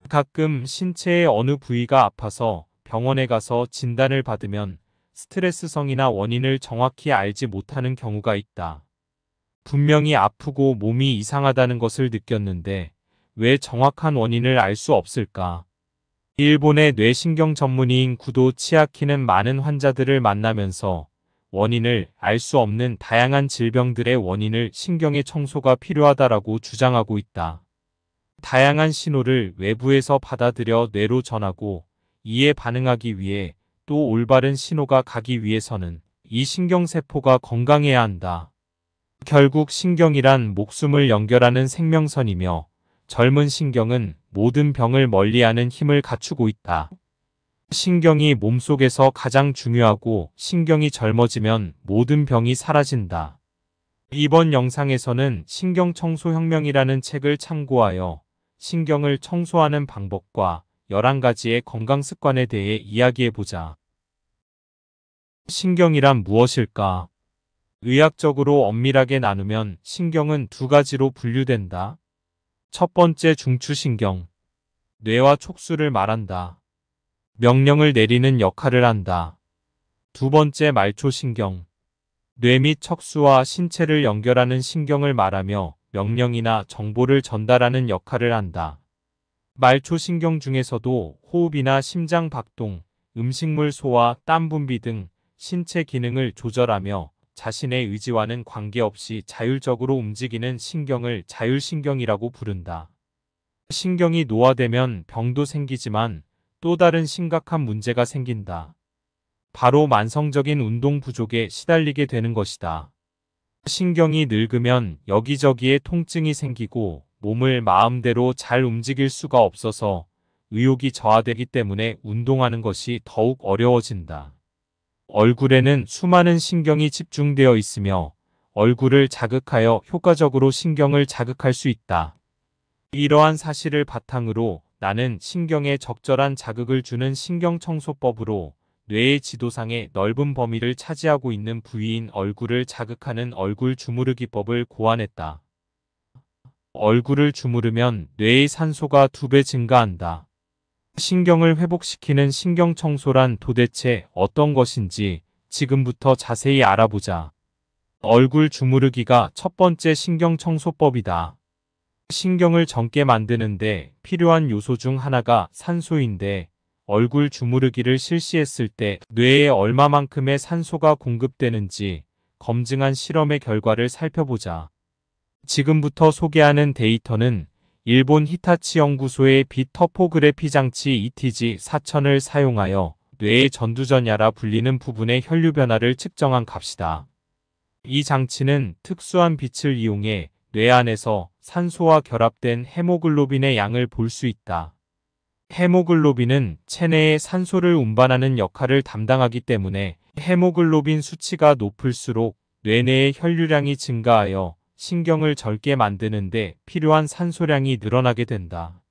가끔 신체의 어느 부위가 아파서 병원에 가서 진단을 받으면 스트레스성이나 원인을 정확히 알지 못하는 경우가 있다. 분명히 아프고 몸이 이상하다는 것을 느꼈는데 왜 정확한 원인을 알 수 없을까? 일본의 뇌신경 전문의인 구도 치아키는 많은 환자들을 만나면서 원인을 알 수 없는 다양한 질병들의 원인을 신경의 청소가 필요하다라고 주장하고 있다. 다양한 신호를 외부에서 받아들여 뇌로 전하고 이에 반응하기 위해 또 올바른 신호가 가기 위해서는 이 신경세포가 건강해야 한다. 결국 신경이란 목숨을 연결하는 생명선이며 젊은 신경은 모든 병을 멀리하는 힘을 갖추고 있다. 신경이 몸속에서 가장 중요하고 신경이 젊어지면 모든 병이 사라진다. 이번 영상에서는 신경청소혁명이라는 책을 참고하여 신경을 청소하는 방법과 11가지의 건강습관에 대해 이야기해보자. 신경이란 무엇일까? 의학적으로 엄밀하게 나누면 신경은 두 가지로 분류된다. 첫 번째 중추신경. 뇌와 촉수를 말한다. 명령을 내리는 역할을 한다. 두 번째 말초신경. 뇌 및 척수와 신체를 연결하는 신경을 말하며 명령이나 정보를 전달하는 역할을 한다. 말초신경 중에서도 호흡이나 심장 박동, 음식물 소화, 땀 분비 등 신체 기능을 조절하며 자신의 의지와는 관계없이 자율적으로 움직이는 신경을 자율신경이라고 부른다. 신경이 노화되면 병도 생기지만 또 다른 심각한 문제가 생긴다. 바로 만성적인 운동 부족에 시달리게 되는 것이다. 신경이 늙으면 여기저기에 통증이 생기고 몸을 마음대로 잘 움직일 수가 없어서 의욕이 저하되기 때문에 운동하는 것이 더욱 어려워진다. 얼굴에는 수많은 신경이 집중되어 있으며 얼굴을 자극하여 효과적으로 신경을 자극할 수 있다. 이러한 사실을 바탕으로 나는 신경에 적절한 자극을 주는 신경청소법으로 뇌의 지도상의 넓은 범위를 차지하고 있는 부위인 얼굴을 자극하는 얼굴 주무르기법을 고안했다. 얼굴을 주무르면 뇌의 산소가 2배 증가한다. 신경을 회복시키는 신경청소란 도대체 어떤 것인지 지금부터 자세히 알아보자. 얼굴 주무르기가 첫 번째 신경청소법이다. 신경을 젊게 만드는데 필요한 요소 중 하나가 산소인데 얼굴 주무르기를 실시했을 때 뇌에 얼마만큼의 산소가 공급되는지 검증한 실험의 결과를 살펴보자. 지금부터 소개하는 데이터는 일본 히타치 연구소의 빛 터포그래피 장치 ETG-4000을 사용하여 뇌의 전두전야라 불리는 부분의 혈류 변화를 측정한 값이다. 이 장치는 특수한 빛을 이용해 뇌 안에서 산소와 결합된 헤모글로빈의 양을 볼 수 있다. 헤모글로빈은 체내에 산소를 운반하는 역할을 담당하기 때문에 헤모글로빈 수치가 높을수록 뇌내의 혈류량이 증가하여 신경을 젊게 만드는 데 필요한 산소량이 늘어나게 된다.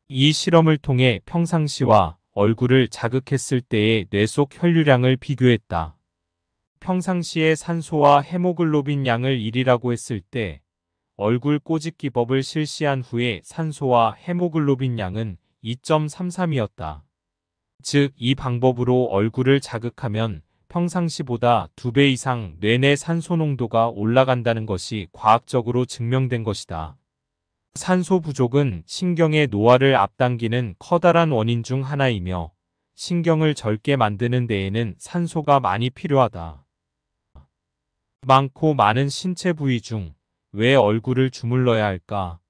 이 실험을 통해 평상시와 얼굴을 자극했을 때의 뇌 속 혈류량을 비교했다. 평상시의 산소와 헤모글로빈 양을 1이라고 했을 때 얼굴 꼬집기법을 실시한 후에 산소와 헤모글로빈 양은 2.33이었다. 즉, 이 방법으로 얼굴을 자극하면 평상시보다 2배 이상 뇌내 산소 농도가 올라간다는 것이 과학적으로 증명된 것이다. 산소 부족은 신경의 노화를 앞당기는 커다란 원인 중 하나이며 신경을 젊게 만드는 데에는 산소가 많이 필요하다. 많고 많은 신체 부위 중 왜 얼굴을 주물러야 할까?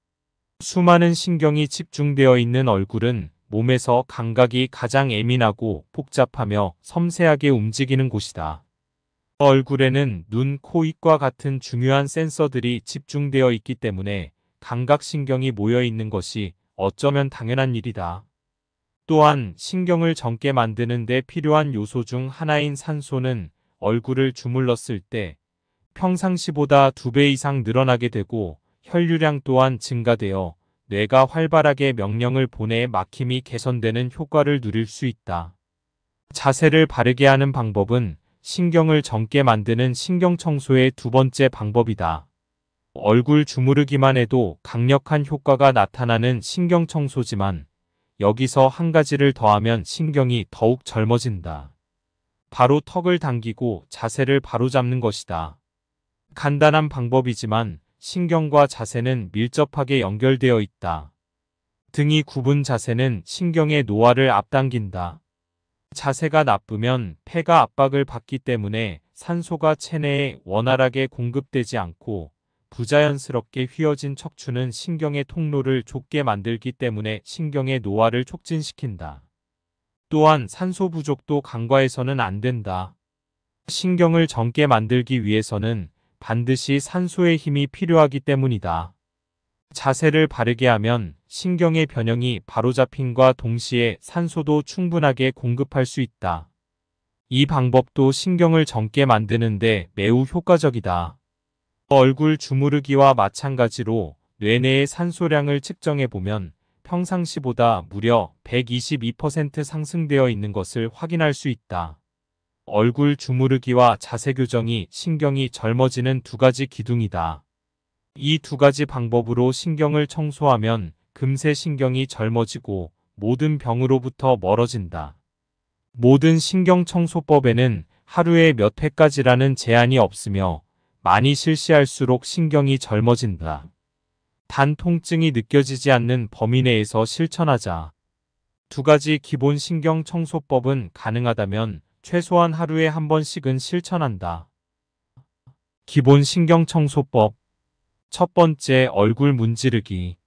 수많은 신경이 집중되어 있는 얼굴은 몸에서 감각이 가장 예민하고 복잡하며 섬세하게 움직이는 곳이다. 얼굴에는 눈, 코, 입과 같은 중요한 센서들이 집중되어 있기 때문에 감각신경이 모여 있는 것이 어쩌면 당연한 일이다. 또한 신경을 젊게 만드는 데 필요한 요소 중 하나인 산소는 얼굴을 주물렀을 때 평상시보다 2배 이상 늘어나게 되고 혈류량 또한 증가되어 뇌가 활발하게 명령을 보내 막힘이 개선되는 효과를 누릴 수 있다. 자세를 바르게 하는 방법은 신경을 젊게 만드는 신경청소의 두 번째 방법이다. 얼굴 주무르기만 해도 강력한 효과가 나타나는 신경청소지만 여기서 한 가지를 더하면 신경이 더욱 젊어진다. 바로 턱을 당기고 자세를 바로잡는 것이다. 간단한 방법이지만 신경과 자세는 밀접하게 연결되어 있다. 등이 굽은 자세는 신경의 노화를 앞당긴다. 자세가 나쁘면 폐가 압박을 받기 때문에 산소가 체내에 원활하게 공급되지 않고 부자연스럽게 휘어진 척추는 신경의 통로를 좁게 만들기 때문에 신경의 노화를 촉진시킨다. 또한 산소 부족도 간과해서는 안 된다. 신경을 젊게 만들기 위해서는 반드시 산소의 힘이 필요하기 때문이다. 자세를 바르게 하면 신경의 변형이 바로잡힘과 동시에 산소도 충분하게 공급할 수 있다. 이 방법도 신경을 젊게 만드는데 매우 효과적이다. 얼굴 주무르기와 마찬가지로 뇌내의 산소량을 측정해보면 평상시보다 무려 122% 상승되어 있는 것을 확인할 수 있다. 얼굴 주무르기와 자세 교정이 신경이 젊어지는 두 가지 기둥이다. 이 두 가지 방법으로 신경을 청소하면 금세 신경이 젊어지고 모든 병으로부터 멀어진다. 모든 신경청소법에는 하루에 몇 회까지라는 제한이 없으며 많이 실시할수록 신경이 젊어진다. 단 통증이 느껴지지 않는 범위 내에서 실천하자. 두 가지 기본 신경청소법은 가능하다면 최소한 하루에 한 번씩은 실천한다. 기본 신경청소법. 첫 번째, 얼굴 문지르기.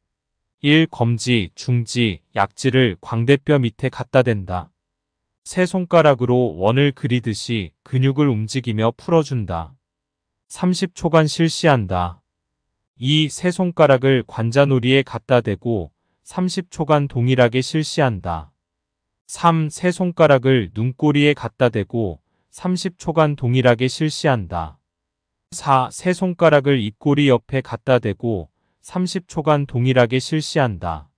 1. 검지, 중지, 약지를 광대뼈 밑에 갖다 댄다. 세 손가락으로 원을 그리듯이 근육을 움직이며 풀어준다. 30초간 실시한다. 2. 세 손가락을 관자놀이에 갖다 대고 30초간 동일하게 실시한다. 3. 세 손가락을 눈꼬리에 갖다 대고 30초간 동일하게 실시한다. 4. 세 손가락을 입꼬리 옆에 갖다 대고 30초간 동일하게 실시한다.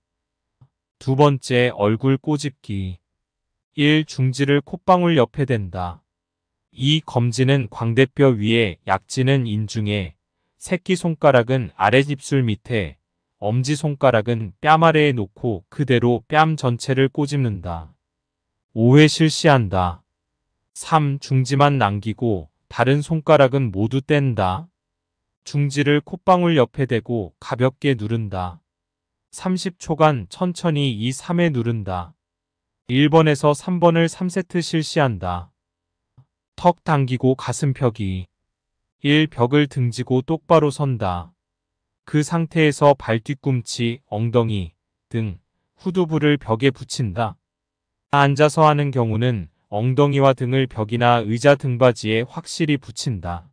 두 번째, 얼굴 꼬집기. 1. 중지를 콧방울 옆에 댄다. 2. 검지는 광대뼈 위에, 약지는 인중에, 새끼손가락은 아랫입술 밑에, 엄지손가락은 뺨 아래에 놓고 그대로 뺨 전체를 꼬집는다. 5회 실시한다. 3. 중지만 남기고 다른 손가락은 모두 뗀다. 중지를 콧방울 옆에 대고 가볍게 누른다. 30초간 천천히 이 3회 누른다. 1번에서 3번을 3세트 실시한다. 턱 당기고 가슴 펴기. 1. 벽을 등지고 똑바로 선다. 그 상태에서 발 뒤꿈치, 엉덩이, 등, 후두부를 벽에 붙인다. 앉아서 하는 경우는 엉덩이와 등을 벽이나 의자 등받이에 확실히 붙인다.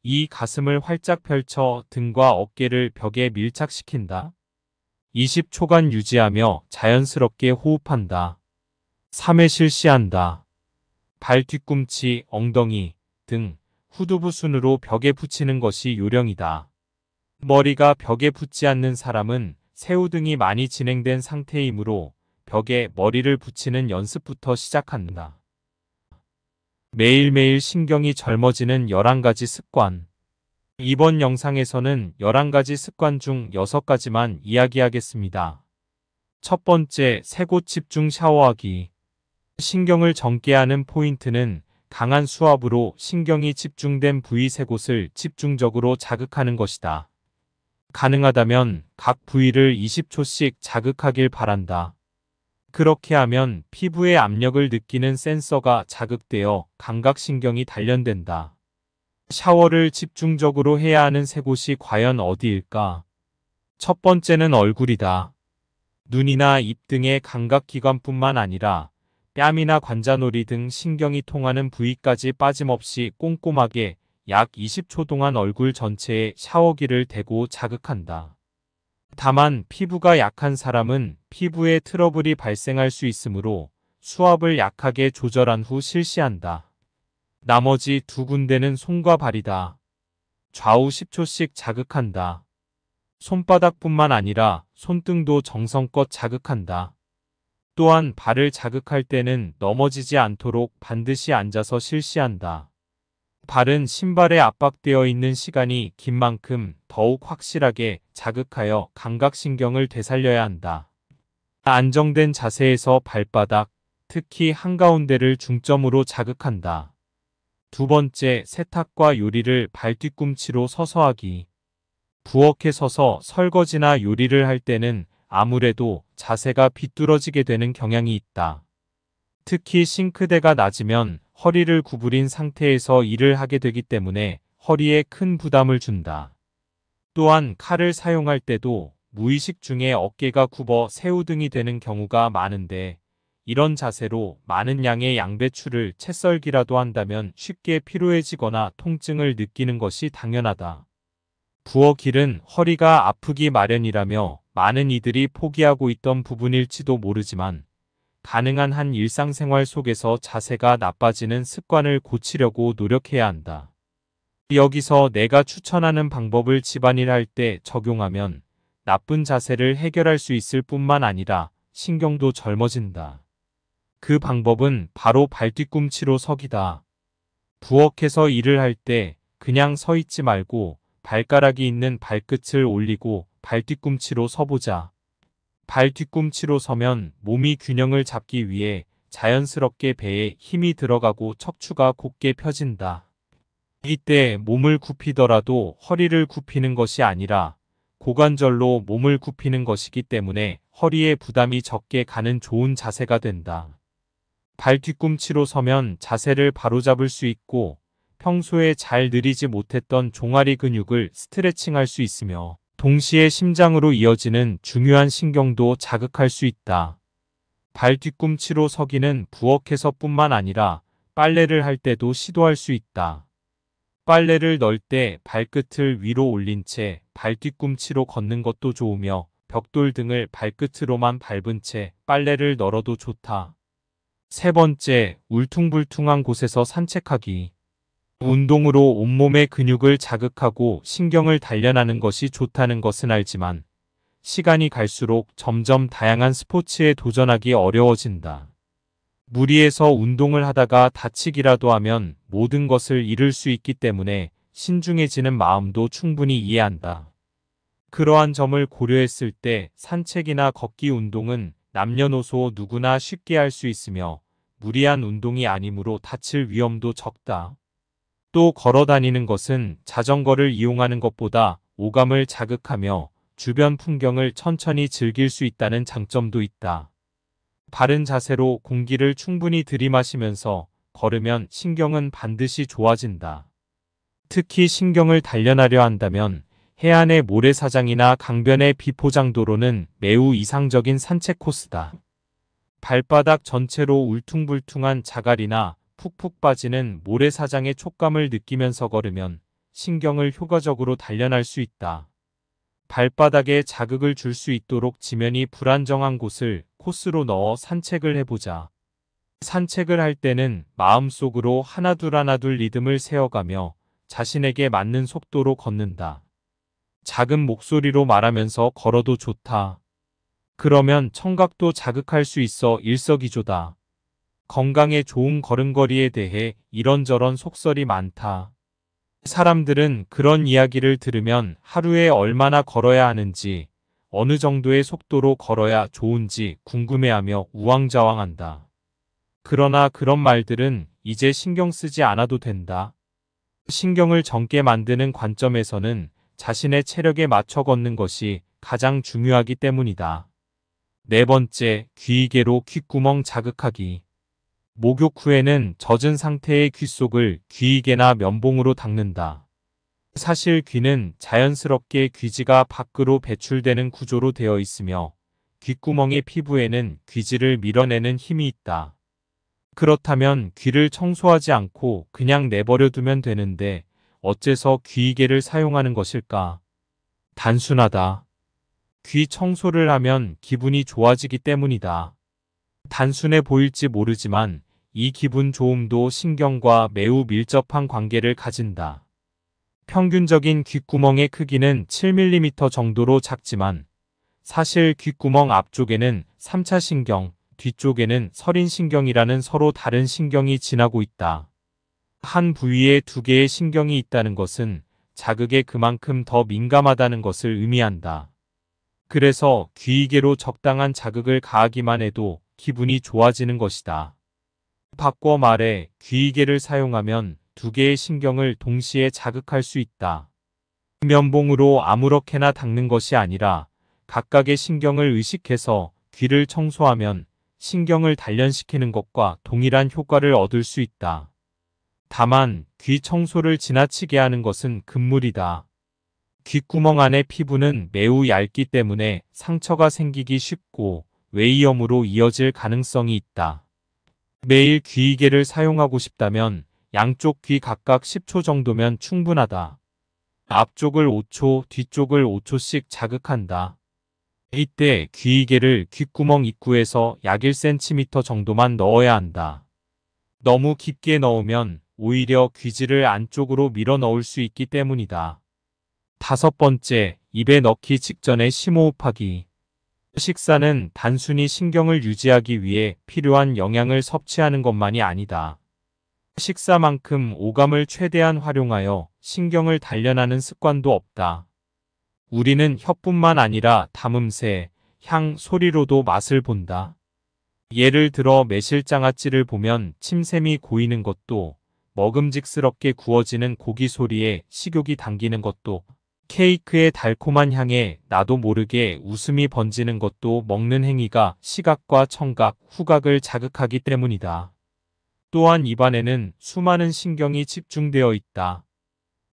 2. 가슴을 활짝 펼쳐 등과 어깨를 벽에 밀착시킨다. 20초간 유지하며 자연스럽게 호흡한다. 3회 실시한다. 발 뒤꿈치, 엉덩이, 등, 후두부 순으로 벽에 붙이는 것이 요령이다. 머리가 벽에 붙지 않는 사람은 새우등이 많이 진행된 상태이므로 벽에 머리를 붙이는 연습부터 시작한다. 매일매일 신경이 젊어지는 11가지 습관. 이번 영상에서는 11가지 습관 중 6가지만 이야기하겠습니다. 첫 번째, 세 곳 집중 샤워하기. 신경을 젊게 하는 포인트는 강한 수압으로 신경이 집중된 부위 세 곳을 집중적으로 자극하는 것이다. 가능하다면 각 부위를 20초씩 자극하길 바란다. 그렇게 하면 피부의 압력을 느끼는 센서가 자극되어 감각신경이 단련된다. 샤워를 집중적으로 해야 하는 세 곳이 과연 어디일까? 첫 번째는 얼굴이다. 눈이나 입 등의 감각기관뿐만 아니라 뺨이나 관자놀이 등 신경이 통하는 부위까지 빠짐없이 꼼꼼하게 약 20초 동안 얼굴 전체에 샤워기를 대고 자극한다. 다만 피부가 약한 사람은 피부에 트러블이 발생할 수 있으므로 수압을 약하게 조절한 후 실시한다. 나머지 두 군데는 손과 발이다. 좌우 10초씩 자극한다. 손바닥뿐만 아니라 손등도 정성껏 자극한다. 또한 발을 자극할 때는 넘어지지 않도록 반드시 앉아서 실시한다. 발은 신발에 압박되어 있는 시간이 긴 만큼 더욱 확실하게 자극하여 감각신경을 되살려야 한다. 안정된 자세에서 발바닥, 특히 한가운데를 중점으로 자극한다. 두 번째, 세탁과 요리를 발 뒤꿈치로 서서 하기. 부엌에 서서 설거지나 요리를 할 때는 아무래도 자세가 비뚤어지게 되는 경향이 있다. 특히 싱크대가 낮으면 허리를 구부린 상태에서 일을 하게 되기 때문에 허리에 큰 부담을 준다. 또한 칼을 사용할 때도 무의식 중에 어깨가 굽어 새우등이 되는 경우가 많은데, 이런 자세로 많은 양의 양배추를 채 썰기라도 한다면 쉽게 피로해지거나 통증을 느끼는 것이 당연하다. 부엌 일은 허리가 아프기 마련이라며 많은 이들이 포기하고 있던 부분일지도 모르지만, 가능한 한 일상생활 속에서 자세가 나빠지는 습관을 고치려고 노력해야 한다. 여기서 내가 추천하는 방법을 집안일 할 때 적용하면 나쁜 자세를 해결할 수 있을 뿐만 아니라 신경도 젊어진다. 그 방법은 바로 발뒤꿈치로 서기다. 부엌에서 일을 할 때 그냥 서 있지 말고 발가락이 있는 발끝을 올리고 발뒤꿈치로 서보자. 발뒤꿈치로 서면 몸이 균형을 잡기 위해 자연스럽게 배에 힘이 들어가고 척추가 곧게 펴진다. 이때 몸을 굽히더라도 허리를 굽히는 것이 아니라 고관절로 몸을 굽히는 것이기 때문에 허리에 부담이 적게 가는 좋은 자세가 된다. 발 뒤꿈치로 서면 자세를 바로잡을 수 있고 평소에 잘 늘이지 못했던 종아리 근육을 스트레칭할 수 있으며 동시에 심장으로 이어지는 중요한 신경도 자극할 수 있다. 발 뒤꿈치로 서기는 부엌에서뿐만 아니라 빨래를 할 때도 시도할 수 있다. 빨래를 널 때 발끝을 위로 올린 채 발 뒤꿈치로 걷는 것도 좋으며 벽돌 등을 발끝으로만 밟은 채 빨래를 널어도 좋다. 세 번째, 울퉁불퉁한 곳에서 산책하기. 운동으로 온몸의 근육을 자극하고 신경을 단련하는 것이 좋다는 것은 알지만 시간이 갈수록 점점 다양한 스포츠에 도전하기 어려워진다. 무리해서 운동을 하다가 다치기라도 하면 모든 것을 잃을 수 있기 때문에 신중해지는 마음도 충분히 이해한다. 그러한 점을 고려했을 때 산책이나 걷기 운동은 남녀노소 누구나 쉽게 할 수 있으며 무리한 운동이 아니므로 다칠 위험도 적다. 또 걸어 다니는 것은 자전거를 이용하는 것보다 오감을 자극하며 주변 풍경을 천천히 즐길 수 있다는 장점도 있다. 바른 자세로 공기를 충분히 들이마시면서 걸으면 신경은 반드시 좋아진다. 특히 신경을 단련하려 한다면 해안의 모래사장이나 강변의 비포장도로는 매우 이상적인 산책 코스다. 발바닥 전체로 울퉁불퉁한 자갈이나 푹푹 빠지는 모래사장의 촉감을 느끼면서 걸으면 신경을 효과적으로 단련할 수 있다. 발바닥에 자극을 줄 수 있도록 지면이 불안정한 곳을 코스로 넣어 산책을 해보자. 산책을 할 때는 마음속으로 하나둘 리듬을 세어가며 자신에게 맞는 속도로 걷는다. 작은 목소리로 말하면서 걸어도 좋다. 그러면 청각도 자극할 수 있어 일석이조다. 건강에 좋은 걸음걸이에 대해 이런저런 속설이 많다. 사람들은 그런 이야기를 들으면 하루에 얼마나 걸어야 하는지, 어느 정도의 속도로 걸어야 좋은지 궁금해하며 우왕좌왕한다. 그러나 그런 말들은 이제 신경 쓰지 않아도 된다. 신경을 젊게 만드는 관점에서는 자신의 체력에 맞춰 걷는 것이 가장 중요하기 때문이다. 네 번째, 귀이개로 귓구멍 자극하기. 목욕 후에는 젖은 상태의 귀 속을 귀이개나 면봉으로 닦는다. 사실 귀는 자연스럽게 귀지가 밖으로 배출되는 구조로 되어 있으며 귓구멍의 피부에는 귀지를 밀어내는 힘이 있다. 그렇다면 귀를 청소하지 않고 그냥 내버려 두면 되는데 어째서 귀이개를 사용하는 것일까? 단순하다. 귀 청소를 하면 기분이 좋아지기 때문이다. 단순해 보일지 모르지만 이 기분 좋음도 신경과 매우 밀접한 관계를 가진다. 평균적인 귓구멍의 크기는 7mm 정도로 작지만 사실 귓구멍 앞쪽에는 3차 신경, 뒤쪽에는 설인신경이라는 서로 다른 신경이 지나고 있다. 한 부위에 두 개의 신경이 있다는 것은 자극에 그만큼 더 민감하다는 것을 의미한다. 그래서 귀이개로 적당한 자극을 가하기만 해도 기분이 좋아지는 것이다. 바꿔 말해 귀이개를 사용하면 두 개의 신경을 동시에 자극할 수 있다. 면봉으로 아무렇게나 닦는 것이 아니라 각각의 신경을 의식해서 귀를 청소하면 신경을 단련시키는 것과 동일한 효과를 얻을 수 있다. 다만 귀 청소를 지나치게 하는 것은 금물이다. 귓구멍 안의 피부는 매우 얇기 때문에 상처가 생기기 쉽고 외이염으로 이어질 가능성이 있다. 매일 귀이개를 사용하고 싶다면 양쪽 귀 각각 10초 정도면 충분하다. 앞쪽을 5초, 뒤쪽을 5초씩 자극한다. 이때 귀이개를 귓구멍 입구에서 약 1cm 정도만 넣어야 한다. 너무 깊게 넣으면 오히려 귀지를 안쪽으로 밀어 넣을 수 있기 때문이다. 5번째, 입에 넣기 직전에 심호흡하기. 식사는 단순히 신경을 유지하기 위해 필요한 영양을 섭취하는 것만이 아니다. 식사만큼 오감을 최대한 활용하여 신경을 단련하는 습관도 없다. 우리는 혀뿐만 아니라 담음새, 향, 소리로도 맛을 본다. 예를 들어 매실장아찌를 보면 침샘이 고이는 것도, 먹음직스럽게 구워지는 고기 소리에 식욕이 당기는 것도, 케이크의 달콤한 향에 나도 모르게 웃음이 번지는 것도 먹는 행위가 시각과 청각, 후각을 자극하기 때문이다. 또한 입안에는 수많은 신경이 집중되어 있다.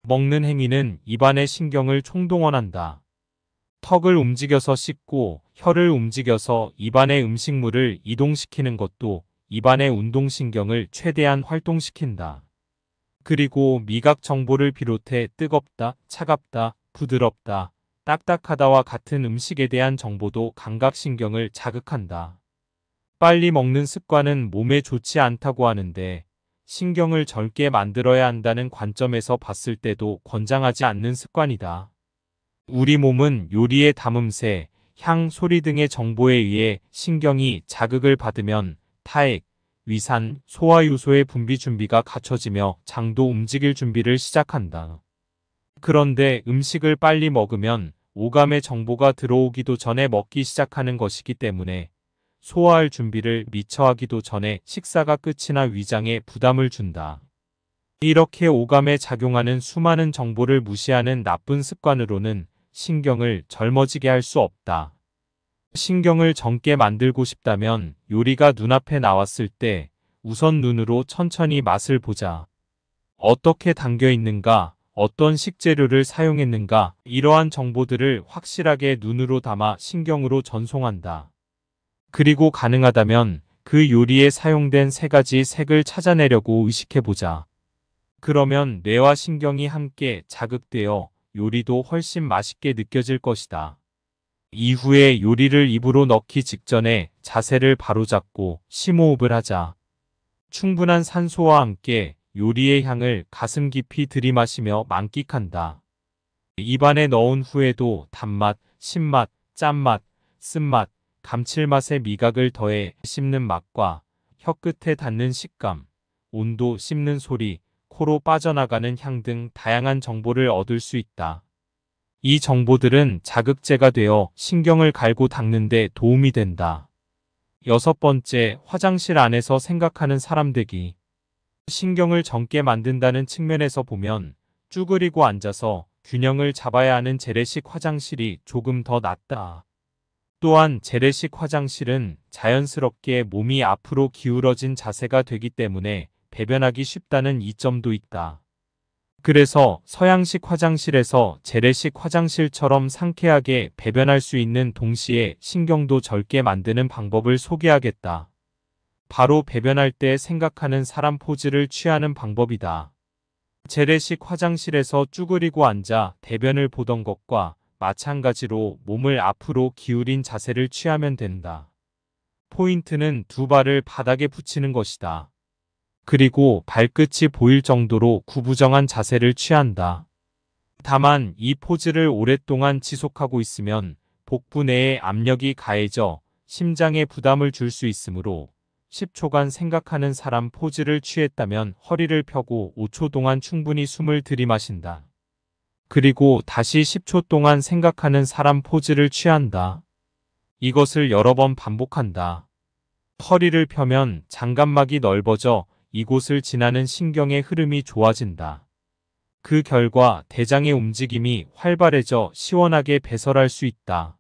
먹는 행위는 입안의 신경을 총동원한다. 턱을 움직여서 씹고 혀를 움직여서 입안의 음식물을 이동시키는 것도 입안의 운동신경을 최대한 활동시킨다. 그리고 미각 정보를 비롯해 뜨겁다, 차갑다, 부드럽다, 딱딱하다와 같은 음식에 대한 정보도 감각신경을 자극한다. 빨리 먹는 습관은 몸에 좋지 않다고 하는데 신경을 젊게 만들어야 한다는 관점에서 봤을 때도 권장하지 않는 습관이다. 우리 몸은 요리의 담음새, 향, 소리 등의 정보에 의해 신경이 자극을 받으면 타액, 위산, 소화효소의 분비 준비가 갖춰지며 장도 움직일 준비를 시작한다. 그런데 음식을 빨리 먹으면 오감의 정보가 들어오기도 전에 먹기 시작하는 것이기 때문에 소화할 준비를 미처 하기도 전에 식사가 끝이나 위장에 부담을 준다. 이렇게 오감에 작용하는 수많은 정보를 무시하는 나쁜 습관으로는 신경을 젊어지게 할 수 없다. 신경을 젊게 만들고 싶다면 요리가 눈앞에 나왔을 때 우선 눈으로 천천히 맛을 보자. 어떻게 담겨 있는가, 어떤 식재료를 사용했는가, 이러한 정보들을 확실하게 눈으로 담아 신경으로 전송한다. 그리고 가능하다면 그 요리에 사용된 3가지 색을 찾아내려고 의식해보자. 그러면 뇌와 신경이 함께 자극되어 요리도 훨씬 맛있게 느껴질 것이다. 이후에 요리를 입으로 넣기 직전에 자세를 바로잡고 심호흡을 하자. 충분한 산소와 함께 요리의 향을 가슴 깊이 들이마시며 만끽한다. 입안에 넣은 후에도 단맛, 신맛, 짠맛, 쓴맛, 감칠맛의 미각을 더해 씹는 맛과 혀끝에 닿는 식감, 온도, 씹는 소리, 코로 빠져나가는 향 등 다양한 정보를 얻을 수 있다. 이 정보들은 자극제가 되어 신경을 갈고 닦는 데 도움이 된다. 6번째, 화장실 안에서 생각하는 사람 되기. 신경을 젊게 만든다는 측면에서 보면 쭈그리고 앉아서 균형을 잡아야 하는 재래식 화장실이 조금 더 낫다. 또한 재래식 화장실은 자연스럽게 몸이 앞으로 기울어진 자세가 되기 때문에 배변하기 쉽다는 이점도 있다. 그래서 서양식 화장실에서 재래식 화장실처럼 상쾌하게 배변할 수 있는 동시에 신경도 젊게 만드는 방법을 소개하겠다. 바로 배변할 때 생각하는 사람 포즈를 취하는 방법이다. 재래식 화장실에서 쭈그리고 앉아 대변을 보던 것과 마찬가지로 몸을 앞으로 기울인 자세를 취하면 된다. 포인트는 두 발을 바닥에 붙이는 것이다. 그리고 발끝이 보일 정도로 구부정한 자세를 취한다. 다만 이 포즈를 오랫동안 지속하고 있으면 복부 내에 압력이 가해져 심장에 부담을 줄 수 있으므로 10초간 생각하는 사람 포즈를 취했다면 허리를 펴고 5초 동안 충분히 숨을 들이마신다. 그리고 다시 10초 동안 생각하는 사람 포즈를 취한다. 이것을 여러 번 반복한다. 허리를 펴면 장갑막이 넓어져 이곳을 지나는 신경의 흐름이 좋아진다. 그 결과 대장의 움직임이 활발해져 시원하게 배설할 수 있다.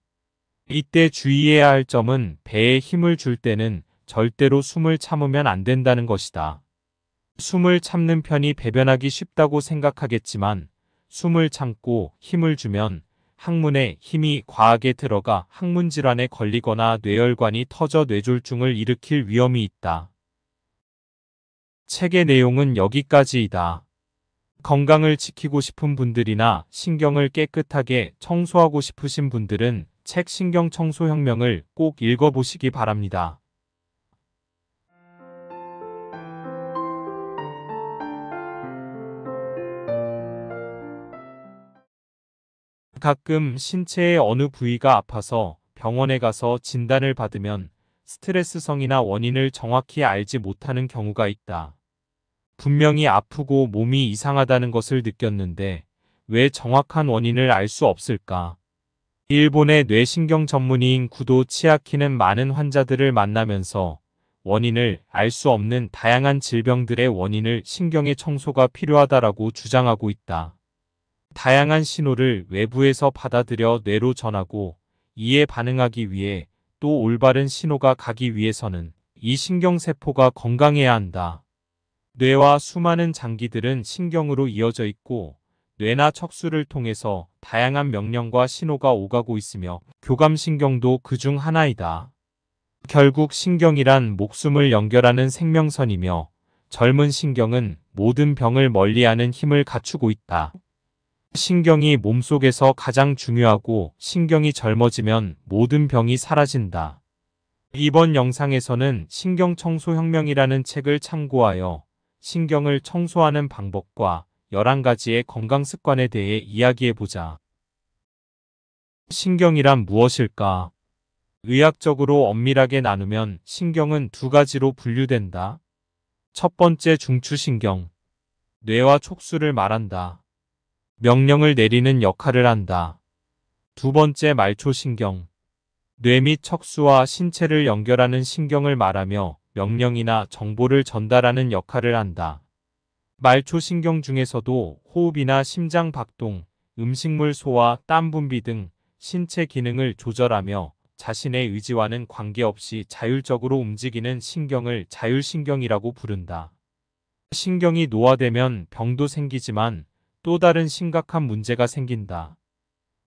이때 주의해야 할 점은 배에 힘을 줄 때는 절대로 숨을 참으면 안 된다는 것이다. 숨을 참는 편이 배변하기 쉽다고 생각하겠지만 숨을 참고 힘을 주면 항문에 힘이 과하게 들어가 항문 질환에 걸리거나 뇌혈관이 터져 뇌졸중을 일으킬 위험이 있다. 책의 내용은 여기까지이다. 건강을 지키고 싶은 분들이나 신경을 깨끗하게 청소하고 싶으신 분들은 책 신경청소혁명을 꼭 읽어보시기 바랍니다. 가끔 신체의 어느 부위가 아파서 병원에 가서 진단을 받으면 스트레스성이나 원인을 정확히 알지 못하는 경우가 있다. 분명히 아프고 몸이 이상하다는 것을 느꼈는데 왜 정확한 원인을 알 수 없을까? 일본의 뇌신경 전문의인 구도 치아키는 많은 환자들을 만나면서 원인을 알 수 없는 다양한 질병들의 원인을 신경의 청소가 필요하다라고 주장하고 있다. 다양한 신호를 외부에서 받아들여 뇌로 전하고 이에 반응하기 위해 또 올바른 신호가 가기 위해서는 이 신경세포가 건강해야 한다. 뇌와 수많은 장기들은 신경으로 이어져 있고 뇌나 척수를 통해서 다양한 명령과 신호가 오가고 있으며 교감신경도 그중 하나이다. 결국 신경이란 목숨을 연결하는 생명선이며 젊은 신경은 모든 병을 멀리하는 힘을 갖추고 있다. 신경이 몸속에서 가장 중요하고 신경이 젊어지면 모든 병이 사라진다. 이번 영상에서는 신경청소혁명이라는 책을 참고하여 신경을 청소하는 방법과 11가지의 건강습관에 대해 이야기해보자. 신경이란 무엇일까? 의학적으로 엄밀하게 나누면 신경은 2가지로 분류된다. 첫 번째 중추신경, 뇌와 촉수를 말한다. 명령을 내리는 역할을 한다. 두 번째 말초신경, 뇌 및 척수와 신체를 연결하는 신경을 말하며 명령이나 정보를 전달하는 역할을 한다. 말초신경 중에서도 호흡이나 심장 박동, 음식물 소화, 땀 분비 등 신체 기능을 조절하며 자신의 의지와는 관계없이 자율적으로 움직이는 신경을 자율신경이라고 부른다. 신경이 노화되면 병도 생기지만 또 다른 심각한 문제가 생긴다.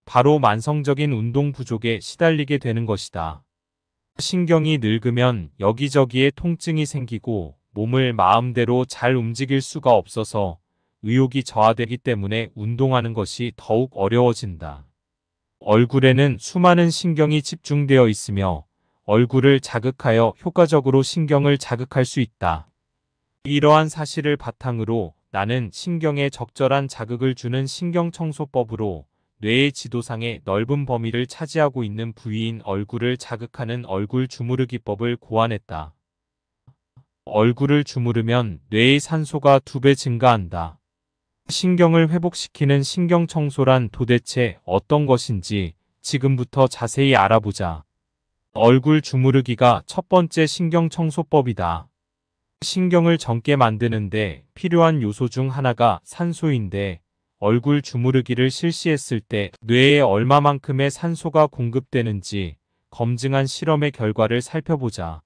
바로 만성적인 운동 부족에 시달리게 되는 것이다. 신경이 늙으면 여기저기에 통증이 생기고 몸을 마음대로 잘 움직일 수가 없어서 의욕이 저하되기 때문에 운동하는 것이 더욱 어려워진다. 얼굴에는 수많은 신경이 집중되어 있으며 얼굴을 자극하여 효과적으로 신경을 자극할 수 있다. 이러한 사실을 바탕으로 나는 신경에 적절한 자극을 주는 신경청소법으로 뇌의 지도상의 넓은 범위를 차지하고 있는 부위인 얼굴을 자극하는 얼굴 주무르기법을 고안했다. 얼굴을 주무르면 뇌의 산소가 2배 증가한다. 신경을 회복시키는 신경청소란 도대체 어떤 것인지 지금부터 자세히 알아보자. 얼굴 주무르기가 첫 번째 신경청소법이다. 신경을 젊게 만드는데 필요한 요소 중 하나가 산소인데 얼굴 주무르기를 실시했을 때 뇌에 얼마만큼의 산소가 공급되는지 검증한 실험의 결과를 살펴보자.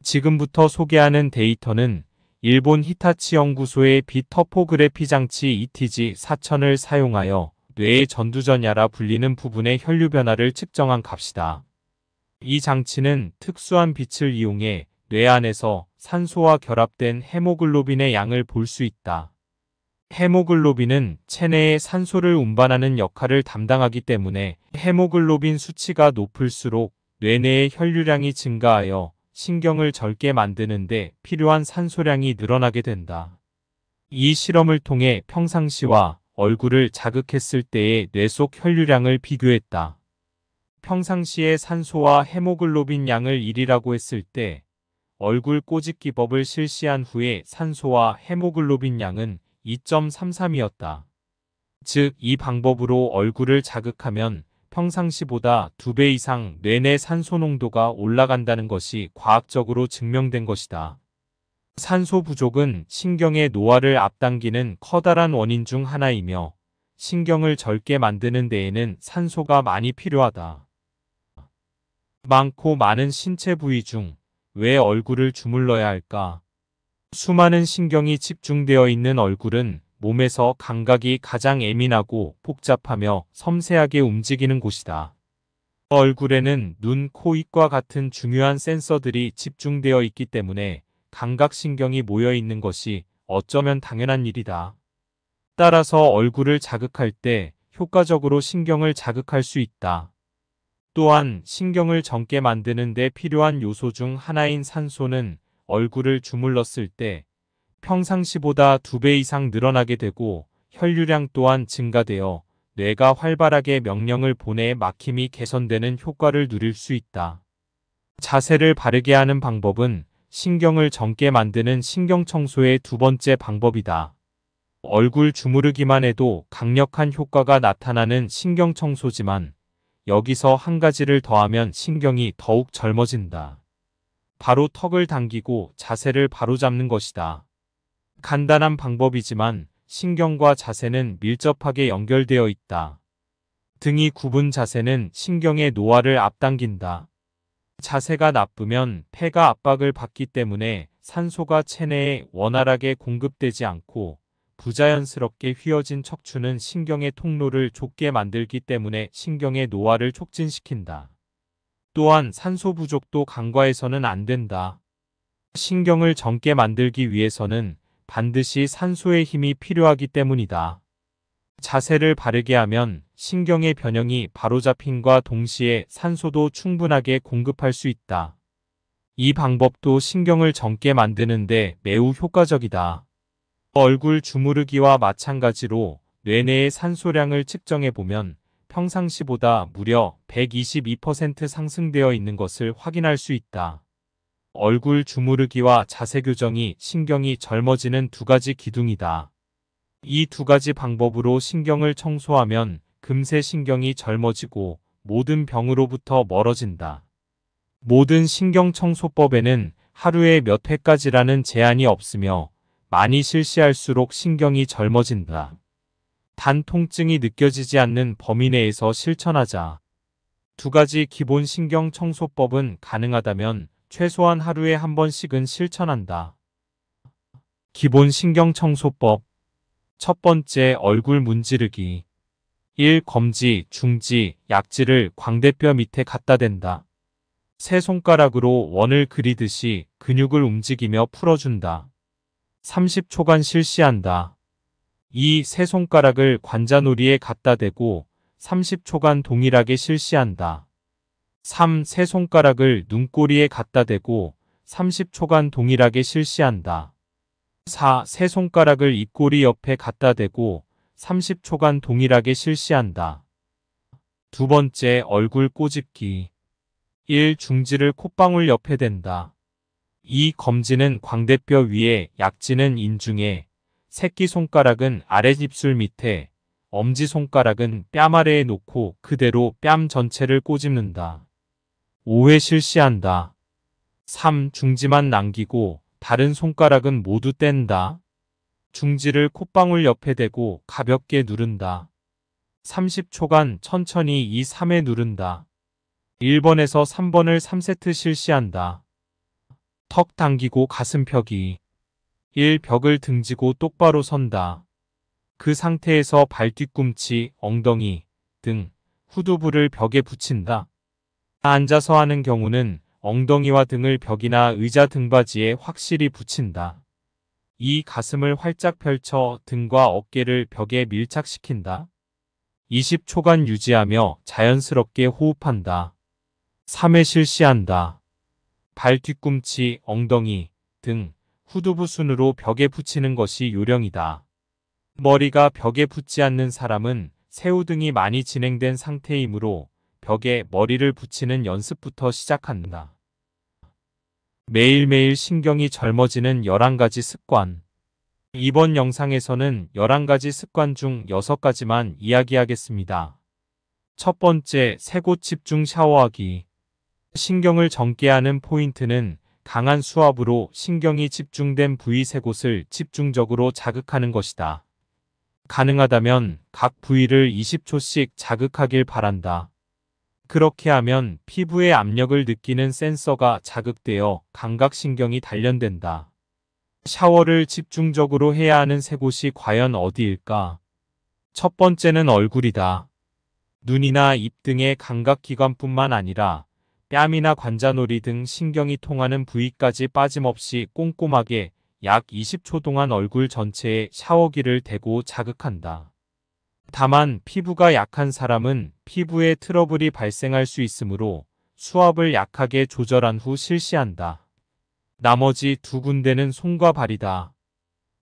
지금부터 소개하는 데이터는 일본 히타치 연구소의 비터포그래피 장치 ETG-4000을 사용하여 뇌의 전두전야라 불리는 부분의 혈류 변화를 측정한 값이다. 이 장치는 특수한 빛을 이용해 뇌 안에서 산소와 결합된 헤모글로빈의 양을 볼 수 있다. 헤모글로빈은 체내에 산소를 운반하는 역할을 담당하기 때문에 헤모글로빈 수치가 높을수록 뇌내의 혈류량이 증가하여 신경을 젊게 만드는 데 필요한 산소량이 늘어나게 된다. 이 실험을 통해 평상시와 얼굴을 자극했을 때의 뇌 속 혈류량을 비교했다. 평상시의 산소와 헤모글로빈 양을 1이라고 했을 때 얼굴 꼬집기법을 실시한 후에 산소와 헤모글로빈 양은 2.33이었다. 즉, 이 방법으로 얼굴을 자극하면 평상시보다 2배 이상 뇌내 산소 농도가 올라간다는 것이 과학적으로 증명된 것이다. 산소 부족은 신경의 노화를 앞당기는 커다란 원인 중 하나이며 신경을 젊게 만드는 데에는 산소가 많이 필요하다. 많고 많은 신체 부위 중 왜 얼굴을 주물러야 할까? 수많은 신경이 집중되어 있는 얼굴은 몸에서 감각이 가장 예민하고 복잡하며 섬세하게 움직이는 곳이다. 얼굴에는 눈, 코, 입과 같은 중요한 센서들이 집중되어 있기 때문에 감각신경이 모여 있는 것이 어쩌면 당연한 일이다. 따라서 얼굴을 자극할 때 효과적으로 신경을 자극할 수 있다. 또한 신경을 젊게 만드는 데 필요한 요소 중 하나인 산소는 얼굴을 주물렀을 때 평상시보다 2배 이상 늘어나게 되고 혈류량 또한 증가되어 뇌가 활발하게 명령을 보내 막힘이 개선되는 효과를 누릴 수 있다. 자세를 바르게 하는 방법은 신경을 젊게 만드는 신경청소의 2번째 방법이다. 얼굴 주무르기만 해도 강력한 효과가 나타나는 신경청소지만 여기서 한 가지를 더하면 신경이 더욱 젊어진다. 바로 턱을 당기고 자세를 바로잡는 것이다. 간단한 방법이지만 신경과 자세는 밀접하게 연결되어 있다. 등이 굽은 자세는 신경의 노화를 앞당긴다. 자세가 나쁘면 폐가 압박을 받기 때문에 산소가 체내에 원활하게 공급되지 않고 부자연스럽게 휘어진 척추는 신경의 통로를 좁게 만들기 때문에 신경의 노화를 촉진시킨다. 또한 산소 부족도 간과해서는 안 된다. 신경을 젊게 만들기 위해서는 반드시 산소의 힘이 필요하기 때문이다. 자세를 바르게 하면 신경의 변형이 바로잡힘과 동시에 산소도 충분하게 공급할 수 있다. 이 방법도 신경을 젊게 만드는데 매우 효과적이다. 얼굴 주무르기와 마찬가지로 뇌내의 산소량을 측정해보면 평상시보다 무려 122% 상승되어 있는 것을 확인할 수 있다. 얼굴 주무르기와 자세 교정이 신경이 젊어지는 2가지 기둥이다. 이 2가지 방법으로 신경을 청소하면 금세 신경이 젊어지고 모든 병으로부터 멀어진다. 모든 신경청소법에는 하루에 몇 회까지라는 제한이 없으며 많이 실시할수록 신경이 젊어진다. 단 통증이 느껴지지 않는 범위 내에서 실천하자. 2가지 기본 신경청소법은 가능하다면 최소한 하루에 한 번씩은 실천한다. 기본 신경청소법. 첫 번째, 얼굴 문지르기. 1. 검지, 중지, 약지를 광대뼈 밑에 갖다 댄다. 세 손가락으로 원을 그리듯이 근육을 움직이며 풀어준다. 30초간 실시한다. 2. 세 손가락을 관자놀이에 갖다 대고 30초간 동일하게 실시한다. 3. 세 손가락을 눈꼬리에 갖다 대고 30초간 동일하게 실시한다. 4. 세 손가락을 입꼬리 옆에 갖다 대고 30초간 동일하게 실시한다. 2번째, 얼굴 꼬집기. 1. 중지를 콧방울 옆에 댄다. 2. 검지는 광대뼈 위에, 약지는 인중에, 새끼손가락은 아랫입술 밑에, 엄지손가락은 뺨 아래에 놓고 그대로 뺨 전체를 꼬집는다. 5회 실시한다. 3. 중지만 남기고 다른 손가락은 모두 뗀다. 중지를 콧방울 옆에 대고 가볍게 누른다. 30초간 천천히 이 3회 누른다. 1번에서 3번을 3세트 실시한다. 턱 당기고 가슴 펴기. 1. 벽을 등지고 똑바로 선다. 그 상태에서 발 뒤꿈치, 엉덩이, 등, 후두부를 벽에 붙인다. 앉아서 하는 경우는 엉덩이와 등을 벽이나 의자 등받이에 확실히 붙인다. 2. 가슴을 활짝 펼쳐 등과 어깨를 벽에 밀착시킨다. 20초간 유지하며 자연스럽게 호흡한다. 3회 실시한다. 발 뒤꿈치, 엉덩이, 등, 후두부 순으로 벽에 붙이는 것이 요령이다. 머리가 벽에 붙지 않는 사람은 새우등이 많이 진행된 상태이므로 벽에 머리를 붙이는 연습부터 시작한다. 매일매일 신경이 젊어지는 11가지 습관. 이번 영상에서는 11가지 습관 중 6가지만 이야기하겠습니다. 첫 번째, 세 곳 집중 샤워하기. 신경을 젊게 하는 포인트는 강한 수압으로 신경이 집중된 부위 세 곳을 집중적으로 자극하는 것이다. 가능하다면 각 부위를 20초씩 자극하길 바란다. 그렇게 하면 피부의 압력을 느끼는 센서가 자극되어 감각신경이 단련된다. 샤워를 집중적으로 해야 하는 세 곳이 과연 어디일까? 첫 번째는 얼굴이다. 눈이나 입 등의 감각기관뿐만 아니라 뺨이나 관자놀이 등 신경이 통하는 부위까지 빠짐없이 꼼꼼하게 약 20초 동안 얼굴 전체에 샤워기를 대고 자극한다. 다만 피부가 약한 사람은 피부에 트러블이 발생할 수 있으므로 수압을 약하게 조절한 후 실시한다. 나머지 두 군데는 손과 발이다.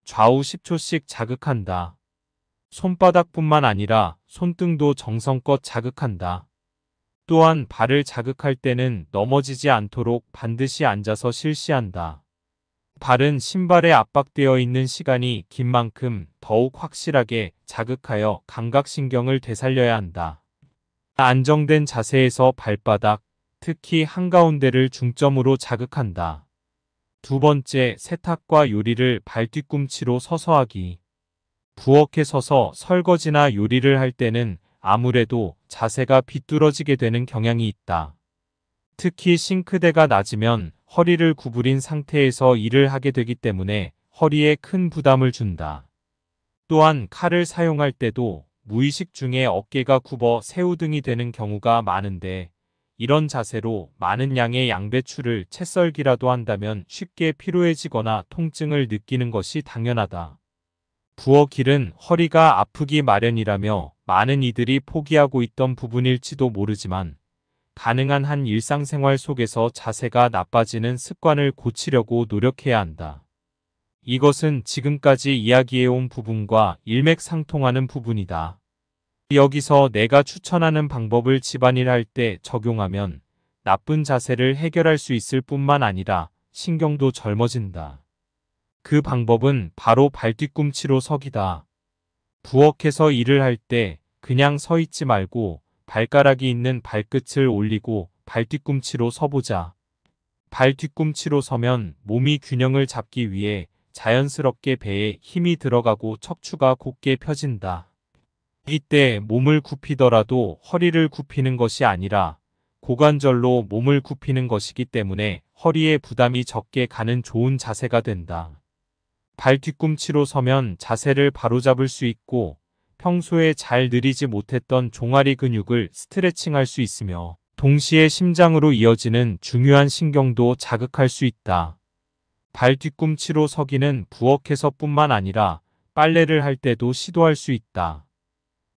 좌우 10초씩 자극한다. 손바닥뿐만 아니라 손등도 정성껏 자극한다. 또한 발을 자극할 때는 넘어지지 않도록 반드시 앉아서 실시한다. 발은 신발에 압박되어 있는 시간이 긴 만큼 더욱 확실하게 자극하여 감각신경을 되살려야 한다. 안정된 자세에서 발바닥, 특히 한가운데를 중점으로 자극한다. 두 번째, 세탁과 요리를 발 뒤꿈치로 서서 하기. 부엌에 서서 설거지나 요리를 할 때는 아무래도 자세가 비뚤어지게 되는 경향이 있다. 특히 싱크대가 낮으면 허리를 구부린 상태에서 일을 하게 되기 때문에 허리에 큰 부담을 준다. 또한 칼을 사용할 때도 무의식 중에 어깨가 굽어 새우등이 되는 경우가 많은데 이런 자세로 많은 양의 양배추를 채 썰기라도 한다면 쉽게 피로해지거나 통증을 느끼는 것이 당연하다. 부엌 일은 허리가 아프기 마련이라며 많은 이들이 포기하고 있던 부분일지도 모르지만 가능한 한 일상생활 속에서 자세가 나빠지는 습관을 고치려고 노력해야 한다. 이것은 지금까지 이야기해온 부분과 일맥상통하는 부분이다. 여기서 내가 추천하는 방법을 집안일 할 때 적용하면 나쁜 자세를 해결할 수 있을 뿐만 아니라 신경도 젊어진다. 그 방법은 바로 발뒤꿈치로 서기다. 부엌에서 일을 할 때 그냥 서 있지 말고 발가락이 있는 발끝을 올리고 발뒤꿈치로 서보자. 발뒤꿈치로 서면 몸이 균형을 잡기 위해 자연스럽게 배에 힘이 들어가고 척추가 곧게 펴진다. 이때 몸을 굽히더라도 허리를 굽히는 것이 아니라 고관절로 몸을 굽히는 것이기 때문에 허리에 부담이 적게 가는 좋은 자세가 된다. 발 뒤꿈치로 서면 자세를 바로잡을 수 있고 평소에 잘 느리지 못했던 종아리 근육을 스트레칭할 수 있으며 동시에 심장으로 이어지는 중요한 신경도 자극할 수 있다. 발 뒤꿈치로 서기는 부엌에서뿐만 아니라 빨래를 할 때도 시도할 수 있다.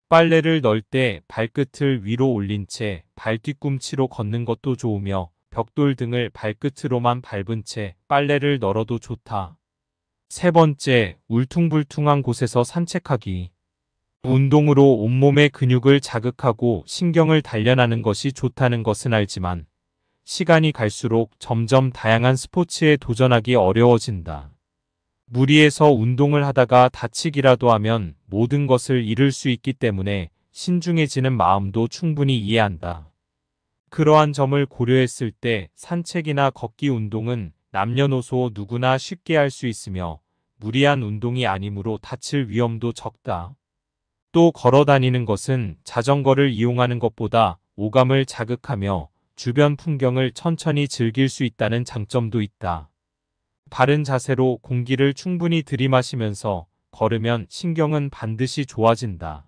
빨래를 널 때 발끝을 위로 올린 채 발 뒤꿈치로 걷는 것도 좋으며 벽돌 등을 발끝으로만 밟은 채 빨래를 널어도 좋다. 세 번째, 울퉁불퉁한 곳에서 산책하기. 운동으로 온몸의 근육을 자극하고 신경을 단련하는 것이 좋다는 것은 알지만 시간이 갈수록 점점 다양한 스포츠에 도전하기 어려워진다. 무리해서 운동을 하다가 다치기라도 하면 모든 것을 잃을 수 있기 때문에 신중해지는 마음도 충분히 이해한다. 그러한 점을 고려했을 때 산책이나 걷기 운동은 남녀노소 누구나 쉽게 할 수 있으며 무리한 운동이 아니므로 다칠 위험도 적다. 또 걸어 다니는 것은 자전거를 이용하는 것보다 오감을 자극하며 주변 풍경을 천천히 즐길 수 있다는 장점도 있다. 바른 자세로 공기를 충분히 들이마시면서 걸으면 신경은 반드시 좋아진다.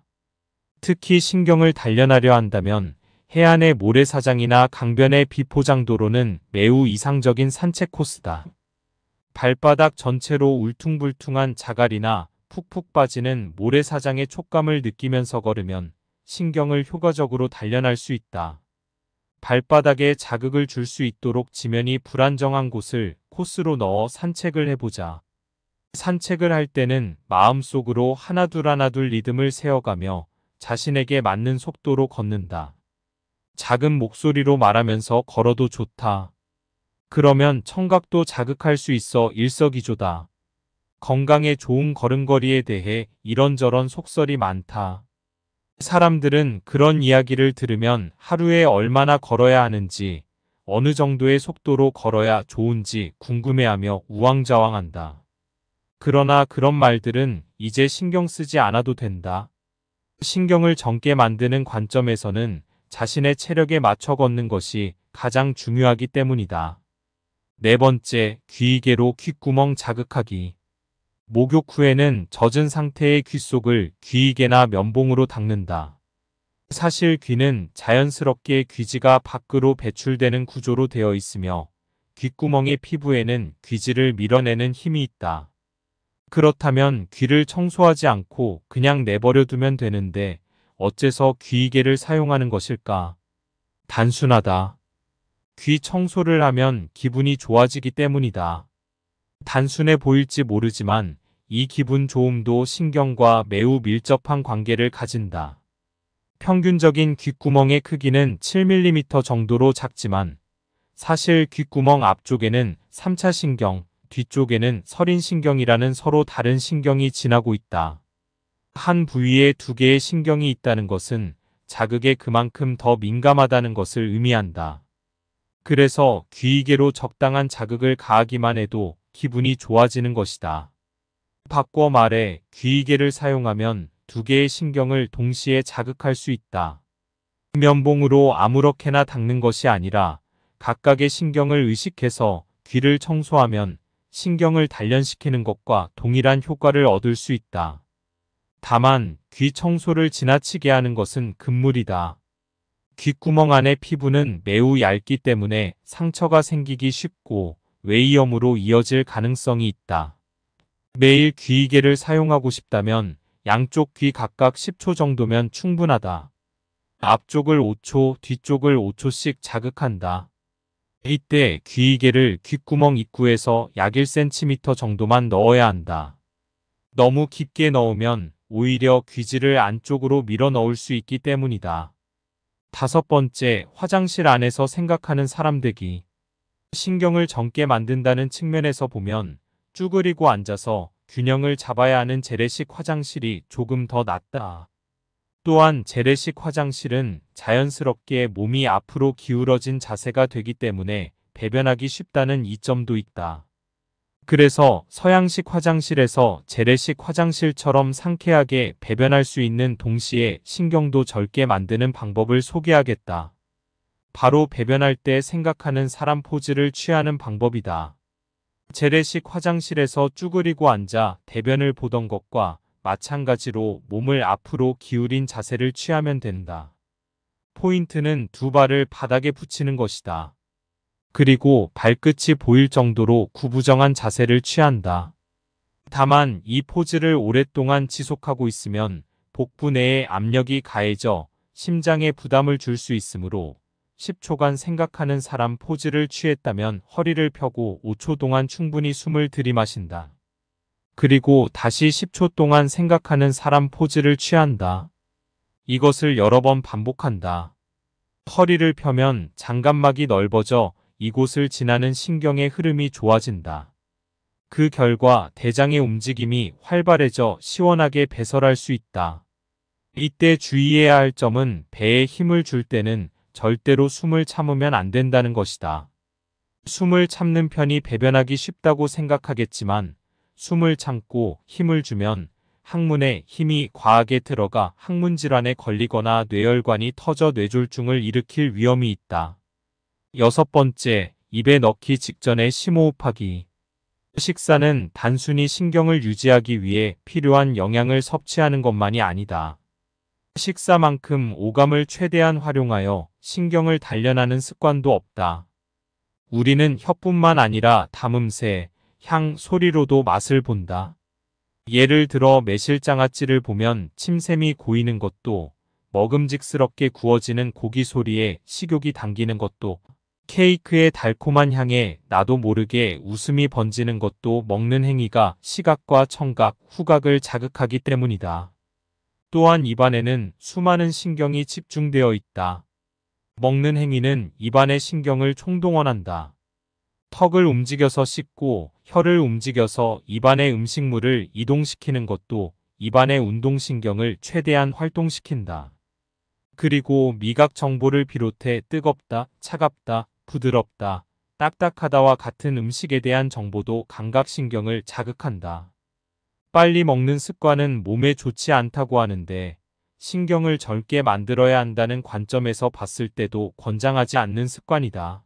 특히 신경을 단련하려 한다면 해안의 모래사장이나 강변의 비포장도로는 매우 이상적인 산책 코스다. 발바닥 전체로 울퉁불퉁한 자갈이나 푹푹 빠지는 모래사장의 촉감을 느끼면서 걸으면 신경을 효과적으로 단련할 수 있다. 발바닥에 자극을 줄 수 있도록 지면이 불안정한 곳을 코스로 넣어 산책을 해보자. 산책을 할 때는 마음속으로 하나둘 리듬을 세어가며 자신에게 맞는 속도로 걷는다. 작은 목소리로 말하면서 걸어도 좋다. 그러면 청각도 자극할 수 있어 일석이조다. 건강에 좋은 걸음걸이에 대해 이런저런 속설이 많다. 사람들은 그런 이야기를 들으면 하루에 얼마나 걸어야 하는지, 어느 정도의 속도로 걸어야 좋은지 궁금해하며 우왕좌왕한다. 그러나 그런 말들은 이제 신경 쓰지 않아도 된다. 신경을 젊게 만드는 관점에서는 자신의 체력에 맞춰 걷는 것이 가장 중요하기 때문이다. 네 번째, 귀이개로 귓구멍 자극하기. 목욕 후에는 젖은 상태의 귀 속을 귀이개나 면봉으로 닦는다. 사실 귀는 자연스럽게 귀지가 밖으로 배출되는 구조로 되어 있으며 귓구멍의 피부에는 귀지를 밀어내는 힘이 있다. 그렇다면 귀를 청소하지 않고 그냥 내버려 두면 되는데 어째서 귀이개를 사용하는 것일까? 단순하다. 귀 청소를 하면 기분이 좋아지기 때문이다. 단순해 보일지 모르지만 이 기분 좋음도 신경과 매우 밀접한 관계를 가진다. 평균적인 귓구멍의 크기는 7mm 정도로 작지만 사실 귓구멍 앞쪽에는 3차 신경, 뒤쪽에는 설인신경이라는 서로 다른 신경이 지나고 있다. 한 부위에 두 개의 신경이 있다는 것은 자극에 그만큼 더 민감하다는 것을 의미한다. 그래서 귀이개로 적당한 자극을 가하기만 해도 기분이 좋아지는 것이다. 바꿔 말해 귀이개를 사용하면 두 개의 신경을 동시에 자극할 수 있다. 면봉으로 아무렇게나 닦는 것이 아니라 각각의 신경을 의식해서 귀를 청소하면 신경을 단련시키는 것과 동일한 효과를 얻을 수 있다. 다만 귀 청소를 지나치게 하는 것은 금물이다. 귓구멍 안의 피부는 매우 얇기 때문에 상처가 생기기 쉽고 외이염으로 이어질 가능성이 있다. 매일 귀이개를 사용하고 싶다면 양쪽 귀 각각 10초 정도면 충분하다. 앞쪽을 5초, 뒤쪽을 5초씩 자극한다. 이때 귀이개를 귓구멍 입구에서 약 1cm 정도만 넣어야 한다. 너무 깊게 넣으면 오히려 귀지를 안쪽으로 밀어 넣을 수 있기 때문이다. 다섯 번째, 화장실 안에서 생각하는 사람되기. 신경을 젊게 만든다는 측면에서 보면 쭈그리고 앉아서 균형을 잡아야 하는 재래식 화장실이 조금 더 낫다. 또한 재래식 화장실은 자연스럽게 몸이 앞으로 기울어진 자세가 되기 때문에 배변하기 쉽다는 이점도 있다. 그래서 서양식 화장실에서 재래식 화장실처럼 상쾌하게 배변할 수 있는 동시에 신경도 젊게 만드는 방법을 소개하겠다. 바로 배변할 때 생각하는 사람 포즈를 취하는 방법이다. 재래식 화장실에서 쭈그리고 앉아 대변을 보던 것과 마찬가지로 몸을 앞으로 기울인 자세를 취하면 된다. 포인트는 두 발을 바닥에 붙이는 것이다. 그리고 발끝이 보일 정도로 구부정한 자세를 취한다. 다만 이 포즈를 오랫동안 지속하고 있으면 복부 내에 압력이 가해져 심장에 부담을 줄 수 있으므로 10초간 생각하는 사람 포즈를 취했다면 허리를 펴고 5초 동안 충분히 숨을 들이마신다. 그리고 다시 10초 동안 생각하는 사람 포즈를 취한다. 이것을 여러 번 반복한다. 허리를 펴면 장갑막이 넓어져 이곳을 지나는 신경의 흐름이 좋아진다. 그 결과 대장의 움직임이 활발해져 시원하게 배설할 수 있다. 이때 주의해야 할 점은 배에 힘을 줄 때는 절대로 숨을 참으면 안 된다는 것이다. 숨을 참는 편이 배변하기 쉽다고 생각하겠지만 숨을 참고 힘을 주면 항문에 힘이 과하게 들어가 항문 질환에 걸리거나 뇌혈관이 터져 뇌졸중을 일으킬 위험이 있다. 여섯 번째, 입에 넣기 직전에 심호흡하기. 식사는 단순히 신경을 유지하기 위해 필요한 영양을 섭취하는 것만이 아니다. 식사만큼 오감을 최대한 활용하여 신경을 단련하는 습관도 없다. 우리는 혀뿐만 아니라 담음새, 향, 소리로도 맛을 본다. 예를 들어 매실장아찌를 보면 침샘이 고이는 것도, 먹음직스럽게 구워지는 고기 소리에 식욕이 당기는 것도, 케이크의 달콤한 향에 나도 모르게 웃음이 번지는 것도 먹는 행위가 시각과 청각, 후각을 자극하기 때문이다. 또한 입안에는 수많은 신경이 집중되어 있다. 먹는 행위는 입안의 신경을 총동원한다. 턱을 움직여서 씹고 혀를 움직여서 입안의 음식물을 이동시키는 것도 입안의 운동신경을 최대한 활동시킨다. 그리고 미각 정보를 비롯해 뜨겁다, 차갑다, 부드럽다, 딱딱하다와 같은 음식에 대한 정보도 감각신경을 자극한다. 빨리 먹는 습관은 몸에 좋지 않다고 하는데 신경을 젊게 만들어야 한다는 관점에서 봤을 때도 권장하지 않는 습관이다.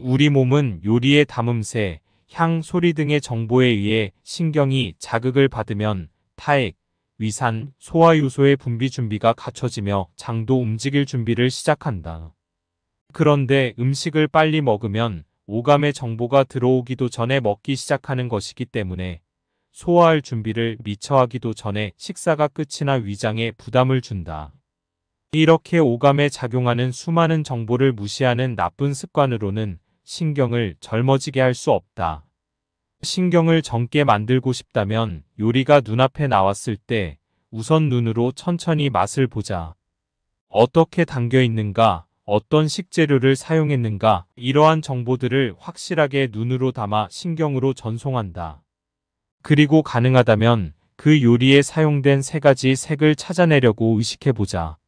우리 몸은 요리의 담음새, 향, 소리 등의 정보에 의해 신경이 자극을 받으면 타액, 위산, 소화효소의 분비 준비가 갖춰지며 장도 움직일 준비를 시작한다. 그런데 음식을 빨리 먹으면 오감의 정보가 들어오기도 전에 먹기 시작하는 것이기 때문에 소화할 준비를 미처 하기도 전에 식사가 끝이나 위장에 부담을 준다. 이렇게 오감에 작용하는 수많은 정보를 무시하는 나쁜 습관으로는 신경을 젊어지게 할 수 없다. 신경을 젊게 만들고 싶다면 요리가 눈앞에 나왔을 때 우선 눈으로 천천히 맛을 보자. 어떻게 담겨 있는가, 어떤 식재료를 사용했는가, 이러한 정보들을 확실하게 눈으로 담아 신경으로 전송한다. 그리고 가능하다면 그 요리에 사용된 3가지 색을 찾아내려고 의식해보자.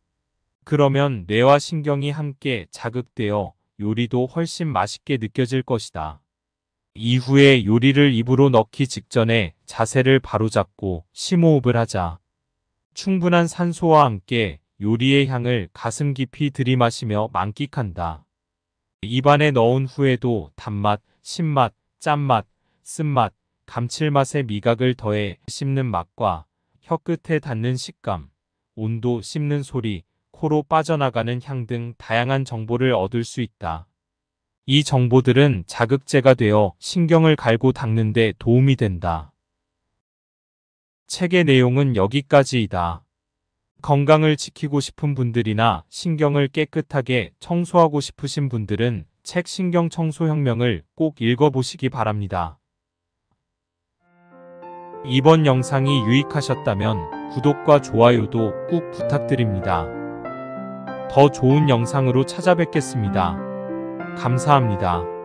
그러면 뇌와 신경이 함께 자극되어 요리도 훨씬 맛있게 느껴질 것이다. 이후에 요리를 입으로 넣기 직전에 자세를 바로잡고 심호흡을 하자. 충분한 산소와 함께 요리의 향을 가슴 깊이 들이마시며 만끽한다. 입안에 넣은 후에도 단맛, 신맛, 짠맛, 쓴맛, 감칠맛의 미각을 더해 씹는 맛과 혀끝에 닿는 식감, 온도, 씹는 소리, 코로 빠져나가는 향 등 다양한 정보를 얻을 수 있다. 이 정보들은 자극제가 되어 신경을 갈고 닦는 데 도움이 된다. 책의 내용은 여기까지이다. 건강을 지키고 싶은 분들이나 신경을 깨끗하게 청소하고 싶으신 분들은 책 신경청소혁명을 꼭 읽어보시기 바랍니다. 이번 영상이 유익하셨다면 구독과 좋아요도 꾹 부탁드립니다. 더 좋은 영상으로 찾아뵙겠습니다. 감사합니다.